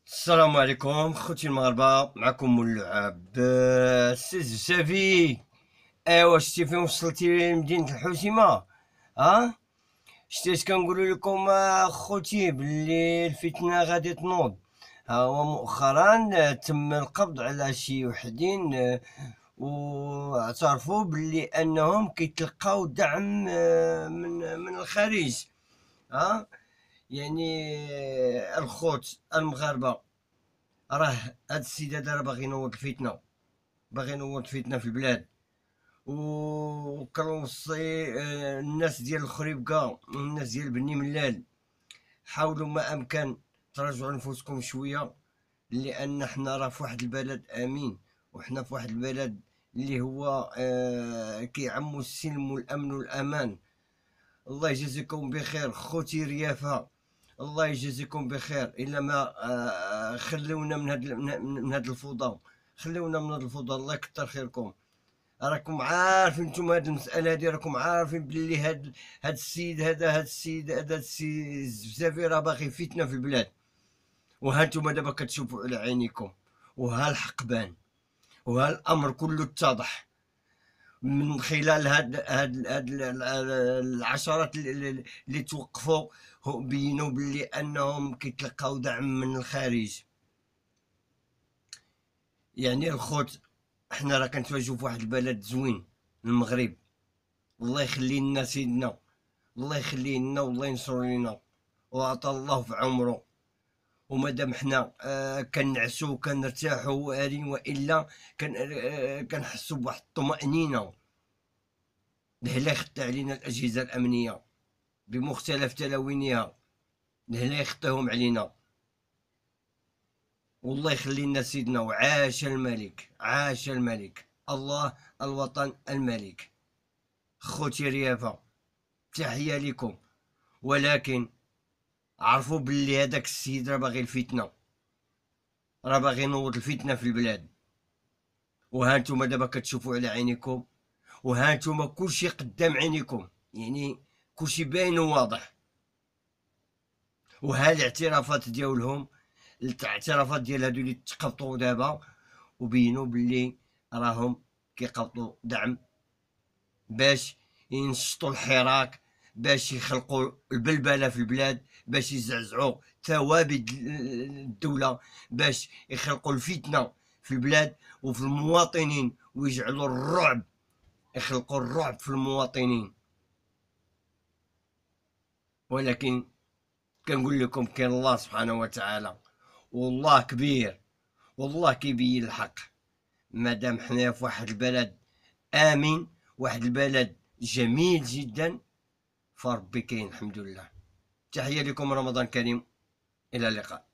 السلام عليكم خوتي المغاربة، معكم مولعب السيد شافي. ايوا شتي فين وصلتي لمدينة الحوسمة؟ ها شتي اش كنقول لكم خوتي باللي الفتنة غادي تنوض. ها هو مؤخرا تم القبض على شي وحدين، واعترفوا باللي انهم كيتلقاو دعم من الخارج. ها يعني الخوت المغاربة، راه هاد السيد هذا راه باغي ينوض الفتنه، باغي ينوض الفتنه في البلاد. وكنوصي الناس ديال الخريبكه والناس ديال بني ملال، حاولوا ما امكن تراجعوا نفوسكم شويه، لان حنا راه في واحد البلد امين، وحنا في واحد البلد اللي هو كيعمو السلم والامن والامان. الله يجازيكم بخير خوتي ريافه، الله يجازيكم بخير. الا ما خلونا من هاد الفوضى، خلونا من هاد الفوضى، الله يكثر خيركم. راكم عارفين نتوما هاد المساله هادي، راكم عارفين بلي هاد السيد هذا، هاد السيد الزفزافي راه باغي فتنه في البلاد. وها نتوما دابا كتشوفوا على عينيكم، وها الحق بان، وها الامر كله اتضح من خلال هاد العشرات اللي توقفوا. بينوا باللي انهم كيتلقاو دعم من الخارج. يعني الخوت، احنا راه كنتواجدوا في واحد البلد زوين، المغرب. الله يخلي لنا سيدنا، الله يخليه لنا والله ينصر لنا، وعطى الله في عمره. ومادام حنا كنعسو وكنرتاحو هادي، والا كنحسو بواحد الطمأنينة. لهلا يخطي علينا الأجهزة الأمنية بمختلف تلاوينها، لهنا يخطيهم علينا. والله يخلي لنا سيدنا، وعاش الملك، عاش الملك، الله الوطن الملك. خوتي ريافة، تحية لكم. ولكن عرفوا باللي هذاك السيد راه باغي الفتنة، راه باغي ينوض الفتنة في البلاد. وها نتوما دابا كتشوفوا على عينيكم، وها نتوما كلشي قدام عينيكم، يعني كلشي باين وواضح. وها الاعترافات ديالهم، الاعترافات ديال هادو اللي تقبطوا دابا، وبينوا باللي راهم كيقبطوا دعم باش ينشطوا الحراك، باش يخلقوا البلبله في البلاد، باش يزعزعوا ثوابت الدوله، باش يخلقوا الفتنه في البلاد وفي المواطنين، ويجعلوا الرعب، يخلقوا الرعب في المواطنين. ولكن كنقول لكم كاين الله سبحانه وتعالى، والله كبير، والله كيبين الحق. مادام حنا في واحد البلد امن، واحد البلد جميل جدا، فربي كاين الحمد لله. تحية لكم، رمضان كريم، الى اللقاء.